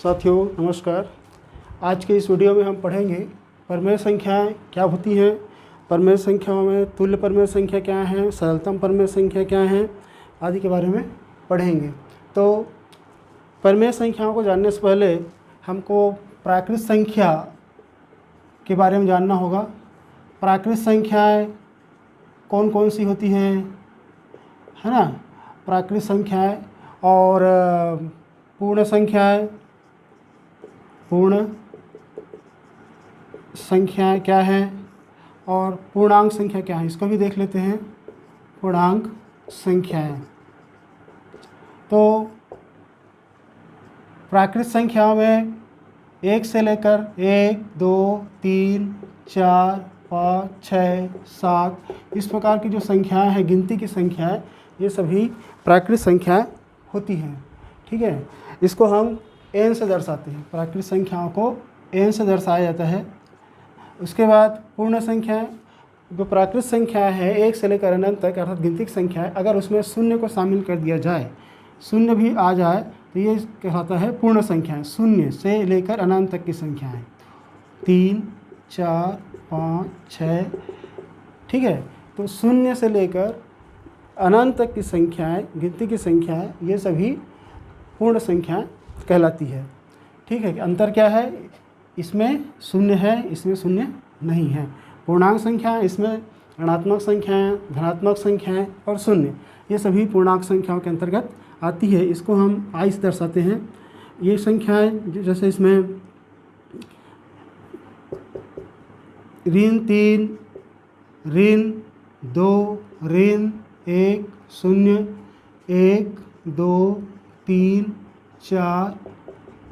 साथियों नमस्कार। आज के इस वीडियो में हम पढ़ेंगे परमेय संख्याएं क्या होती हैं, परमेय संख्याओं में तुल्य परमेय संख्या क्या है, सरलतम परमेय संख्या क्या है आदि के बारे में पढ़ेंगे। तो परमेय संख्याओं को जानने से पहले हमको प्राकृत संख्या के बारे में जानना होगा। प्राकृत संख्याएं कौन कौन सी होती हैं, है ना। प्राकृत संख्याएं और पूर्ण संख्याएं, पूर्ण संख्याएं क्या है और पूर्णांक संख्या क्या है, इसको भी देख लेते हैं। पूर्णांक संख्याएं, तो प्राकृत संख्याओं में 1 से लेकर 1, 2, 3, 4, 5, 6, 7 इस प्रकार की जो संख्याएं हैं, गिनती की संख्याएं, ये सभी प्राकृत संख्याएं होती हैं। ठीक है, इसको हम n से दर्शाते हैं। प्राकृत संख्याओं को n से दर्शाया जाता है। उसके बाद पूर्ण संख्याएं, जो प्राकृत संख्या है 1 से लेकर अनंत तक अर्थात गिनती की संख्या है, अगर उसमें शून्य को शामिल कर दिया जाए, शून्य भी आ जाए तो ये कहलाता है पूर्ण संख्याएं। शून्य से लेकर अनंत तक की संख्याएं 3, 4, 5, 6। ठीक है, तो शून्य से लेकर अनंत तक की संख्याएं, गिनती की संख्याएं, ये सभी पूर्ण संख्याएं कहलाती है। ठीक है, अंतर क्या है, इसमें शून्य है, इसमें शून्य नहीं है। पूर्णांक संख्या, इसमें ऋणात्मक संख्याएं, धनात्मक संख्याएं और शून्य, ये सभी पूर्णांक संख्याओं के अंतर्गत आती है। इसको हम आई से दर्शाते हैं। ये संख्याएं जैसे इसमें ऋण 3, ऋण 2, ऋण 1, 0, 1, 2, 3, 4,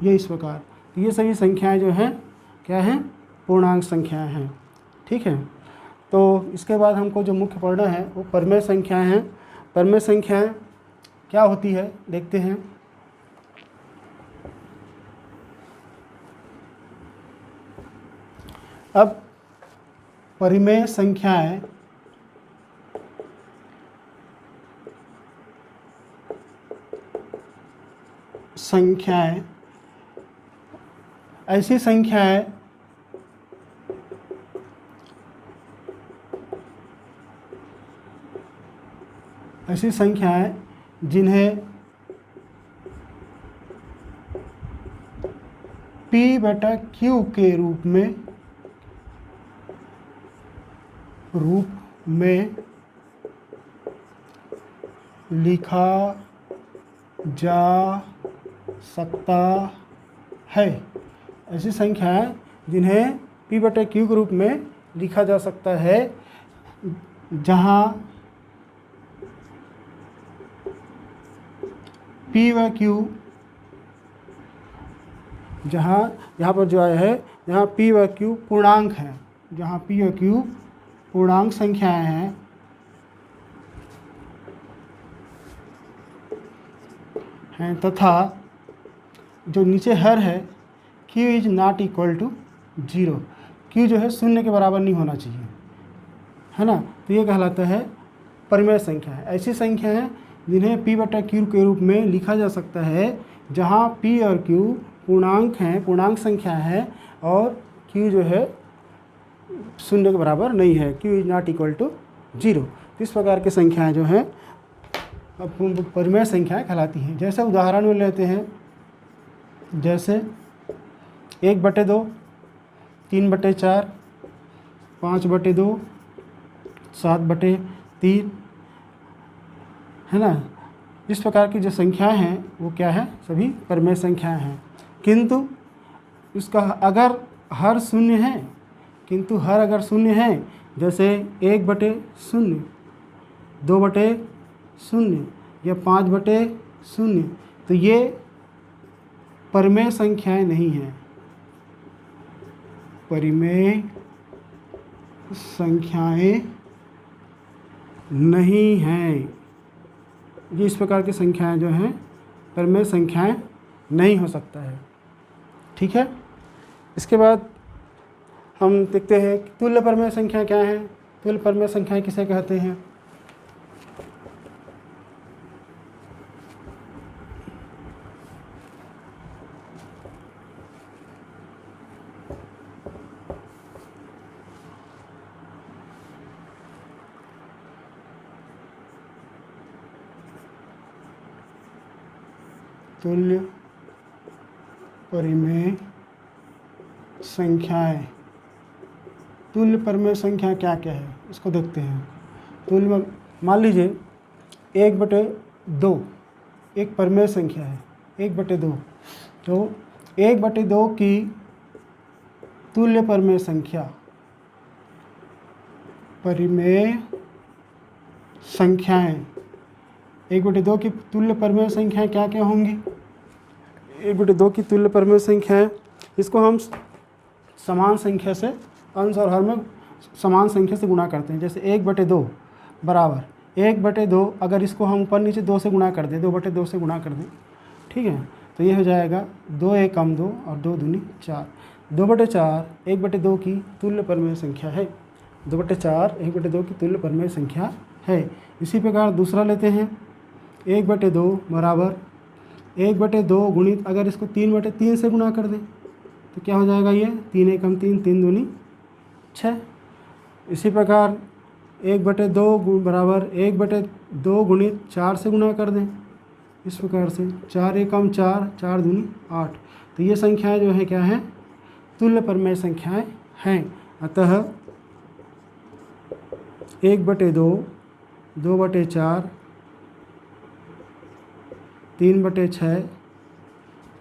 ये इस प्रकार, तो ये सभी संख्याएं जो हैं क्या हैं, पूर्णांक संख्याएं हैं। ठीक है, तो इसके बाद हमको जो मुख्य पढ़ना है वो परमेय संख्याएं हैं। परमेय संख्याएं क्या होती है देखते हैं। अब परिमेय संख्याएं ऐसी संख्याएं जिन्हें P/Q के रूप में लिखा जा सकता है। ऐसी संख्याएं जिन्हें P/Q के रूप में लिखा जा सकता है, जहां P व Q, यहाँ पर जो आया है, जहाँ P व Q पूर्णांक हैं, जहाँ P व Q पूर्णांक संख्याएं हैं तथा जो नीचे हर है Q is not equal to 0, Q जो है शून्य के बराबर नहीं होना चाहिए, है ना। तो ये कहलाता है परिमेय संख्या है। ऐसी संख्या है जिन्हें P/Q के रूप में लिखा जा सकता है, जहाँ P और Q पूर्णांक हैं, पूर्णांक संख्या है, और Q जो है शून्य के बराबर नहीं है, Q is not equal to 0। इस प्रकार की संख्याएं जो हैं परिमेय संख्याएं कहलाती हैं। जैसे उदाहरण में लेते हैं, जैसे 1/2, 3/4, 5/2, 7/3, है ना। इस प्रकार की जो संख्याएं हैं वो क्या है, सभी परिमेय संख्याएं हैं। किंतु इसका अगर हर शून्य है, अगर शून्य है, जैसे 1/0, 2/0 या 5/0, तो ये परिमेय संख्याएं नहीं हैं, परिमेय संख्याएं नहीं हैं। ये इस प्रकार की संख्याएं जो हैं परिमेय संख्याएं नहीं हो सकता है। ठीक है, इसके बाद हम देखते हैं कि तुल्य परमेय संख्या क्या है। तुल्य परमेय संख्याएं किसे कहते हैं। तुल्य परिमेय संख्याएं। तुल्य परिमेय संख्या क्या क्या है इसको देखते हैं। तुल्य मान लीजिए 1/2 एक परिमेय संख्या है, 1/2। तो 1/2 की तुल्य परिमेय संख्या, परिमेय संख्याएं, 1/2 की तुल्य परिमेय संख्याएं क्या क्या होंगी। 1/2 की तुल्य परिमेय संख्याएं, इसको हम समान संख्या से, अंश और हर में समान संख्या से गुणा करते हैं। जैसे 1/2 बराबर 1/2, अगर इसको हम ऊपर नीचे 2 से गुणा कर दें, 2/2 से गुणा कर दें, ठीक है, तो ये हो जाएगा 2 1 कम 2 और 2 दूनी 4। 2/4 1/2 की तुल्य परिमेय संख्या है। 2/4 1/2 की तुल्य परिमेय संख्या है। इसी प्रकार दूसरा लेते हैं, 1/2 बराबर 1/2 गुणित, अगर इसको 3/3 से गुणा कर दें तो क्या हो जाएगा, ये 3 1 कम 3, 3 दूनी 6। इसी प्रकार 1/2 बराबर 1/2 गुणित 4 से गुणा कर दें, इस प्रकार से 4 1 कम 4, 4 दूनी 8। तो ये संख्याएं जो है क्या है, तुल्य परिमेय संख्याएं हैं। अतः 1/2, 2/4, 3/6,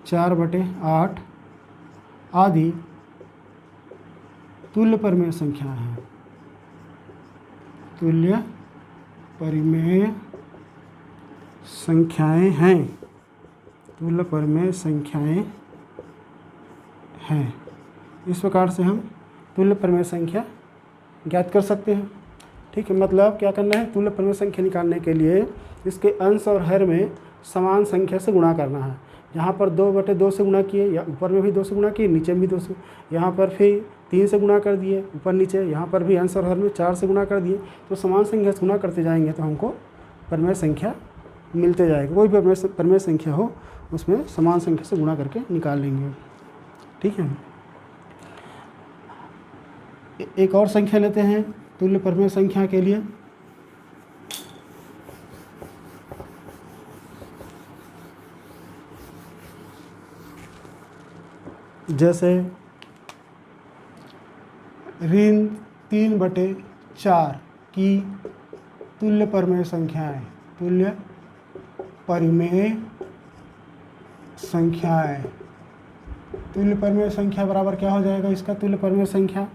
4/8 आदि तुल्य परिमेय संख्याएं हैं। तुल्य परिमेय संख्याएं हैं। तुल्य परिमेय संख्याएं हैं। इस प्रकार से हम तुल्य परिमेय संख्या ज्ञात कर सकते हैं। ठीक है, मतलब क्या करना है, तुल्य परिमेय संख्या निकालने के लिए इसके अंश और हर में समान संख्या से गुणा करना है। यहाँ पर 2/2 से गुणा किए, या ऊपर में भी 2 से गुणा किए, नीचे में भी 2 से, यहाँ पर फिर 3 से गुणा कर दिए ऊपर नीचे, यहाँ पर भी अंश और हर में 4 से गुणा कर दिए। तो समान संख्या से गुणा करते जाएंगे तो हमको परिमेय संख्या मिलते जाएगा। कोई भी परिमेय संख्या हो उसमें समान संख्या से गुणा करके निकाल लेंगे। ठीक है, एक और संख्या लेते हैं तुल्य परिमेय संख्या के लिए। जैसे ऋण 3/4 की तुल्य परिमेय संख्याएं, तुल्य परिमेय संख्याएं। तुल्य परिमेय संख्या बराबर क्या हो जाएगा, इसका तुल्य परिमेय संख्या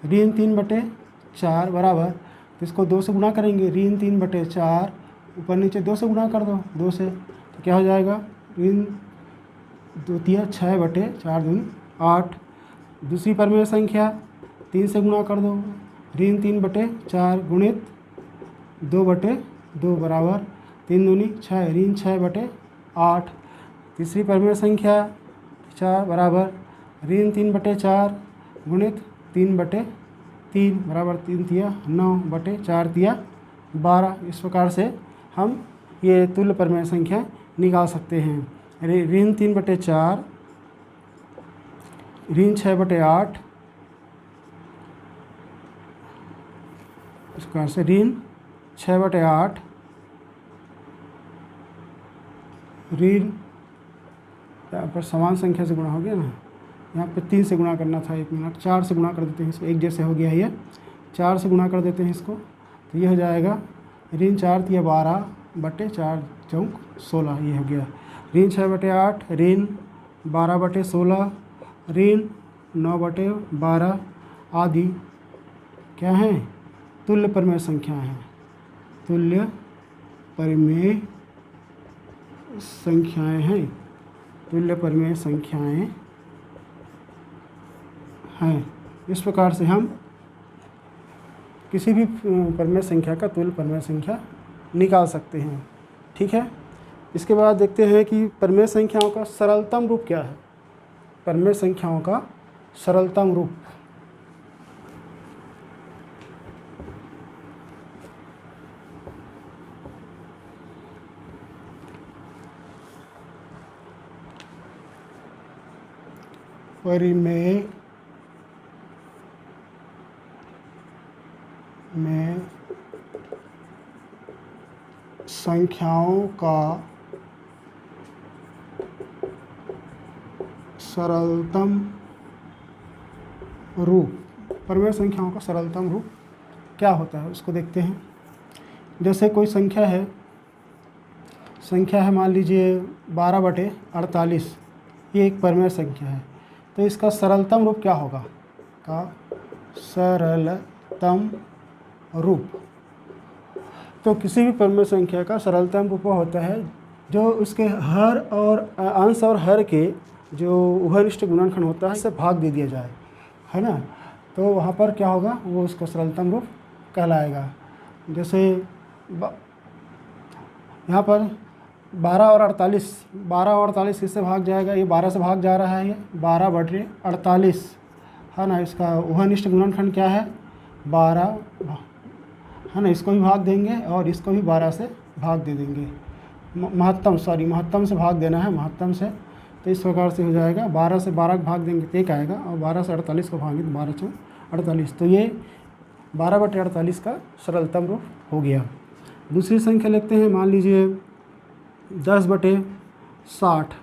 ऋण 3/4 बराबर, तो इसको 2 से गुणा करेंगे, ऋण 3/4 ऊपर नीचे 2 से गुणा कर दो, 2 से, तो क्या हो जाएगा, ऋण 2 तिया 6/4 दूनी 8। दूसरी परिमेय संख्या 3 से गुणा कर दो, ऋण 3/4 गुणित 2/2 बराबर 3 दूनी 6, ऋण 6/8। तीसरी परिमेय संख्या 4 बराबर ऋण 3/4 गुणित 3/3 बराबर 3 तिया 9/4 तिया 12। इस प्रकार से हम ये तुल्य परिमेय संख्या निकाल सकते हैं। ऋण 3/4, ऋण 6/8, इस प्रकार से ऋण 6/8, ऋण, यहाँ पर समान संख्या से गुणा हो गया ना, यहाँ पे 3 से गुणा करना था, 1 मिनट, 4 से गुणा कर देते हैं इसको, एक जैसे हो गया ये, 4 से गुणा कर देते हैं इसको, तो ये हो जाएगा ऋण 4 तिया 12/4 चौक 16, ये हो गया। ऋण 6/8, ऋण 12/16, ऋण 9/12 आदि क्या हैं, तुल्य परिमेय संख्या हैं। तुल्य परिमेय संख्याएं हैं। तुल्य परिमेय संख्याएं हैं। इस प्रकार से हम किसी भी परिमेय संख्या का तुल्य परिमेय संख्या निकाल सकते हैं। ठीक है, इसके बाद देखते हैं कि परिमेय संख्याओं का सरलतम रूप क्या है। परिमेय संख्याओं का सरलतम रूप, परिमेय में संख्याओं का सरलतम रूप, परिमेय संख्याओं का सरलतम रूप क्या होता है उसको देखते हैं। जैसे कोई संख्या है मान लीजिए 12/48, ये एक परिमेय संख्या है, तो इसका सरलतम रूप क्या होगा? का सरलतम रूप, तो किसी भी परिमेय संख्या का सरलतम रूप होता है जो उसके हर और अंश और हर के जो उभयनिष्ठ गुणनखंड होता है इससे भाग दे दिया जाए, है ना। तो वहाँ पर क्या होगा, वो उसका सरलतम रूप कहलाएगा। जैसे यहाँ पर 12 और 48 किससे भाग जाएगा? ये 12 से भाग जा रहा है, ये 12/48, है ना। इसका उभयनिष्ठ गुणनखंड क्या है? 12, है ना। इसको भी भाग देंगे और इसको भी 12 से भाग दे देंगे। महत्तम से भाग देना है, महत्तम से। तो इस प्रकार से हो जाएगा, 12 से 12 को भाग देंगे तो 1 आएगा, और 12 से 48 को भागेंगे तो 12 × 48। तो ये 12/48 का सरलतम रूप हो गया। दूसरी संख्या लिखते हैं, मान लीजिए 10/60।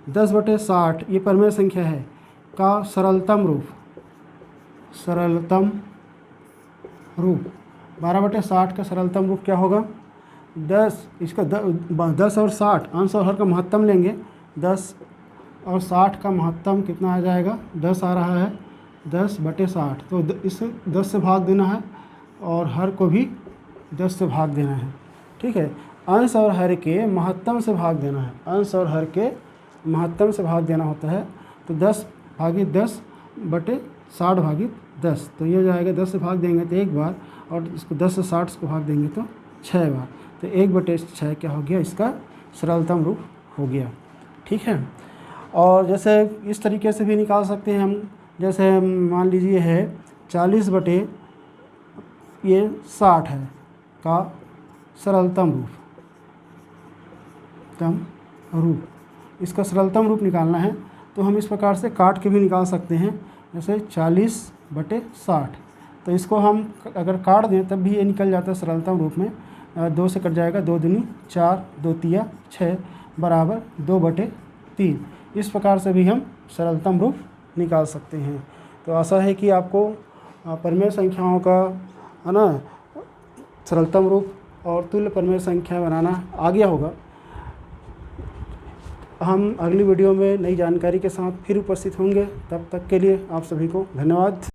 10/60 ये परिमेय संख्या है का सरलतम रूप 12/60 का सरलतम रूप क्या होगा? 10 और 60 अंश और हर का महत्तम लेंगे। 10 और 60 का महत्तम कितना आ जाएगा? 10 आ रहा है, 10/60। तो इसे 10 से भाग देना है और हर को भी 10 से भाग देना है, ठीक है। अंश और हर के महत्तम से भाग देना है, अंश और हर के महत्तम से भाग देना होता है। तो 10/10/60/10, तो ये हो जाएगा, 10 से भाग देंगे तो 1 बार, और इसको 10 से 60 को भाग देंगे तो 6 बार। तो 1/6 क्या हो गया? इसका सरलतम रूप हो गया, ठीक है। और जैसे इस तरीके से भी निकाल सकते हैं हम। जैसे मान लीजिए है 40/60 है का सरलतम रूप, इसका सरलतम रूप निकालना है तो हम इस प्रकार से काट के भी निकाल सकते हैं। जैसे 40/60, तो इसको हम अगर काट दें तब भी ये निकल जाता है सरलतम रूप में। 2 से कट जाएगा, 2 दूनी 4, 2 तिया 6 बराबर 2/3। इस प्रकार से भी हम सरलतम रूप निकाल सकते हैं। तो आशा है कि आपको परिमेय संख्याओं का, है ना, सरलतम रूप और तुल्य परिमेय संख्या बनाना आ गया होगा। हम अगली वीडियो में नई जानकारी के साथ फिर उपस्थित होंगे। तब तक के लिए आप सभी को धन्यवाद।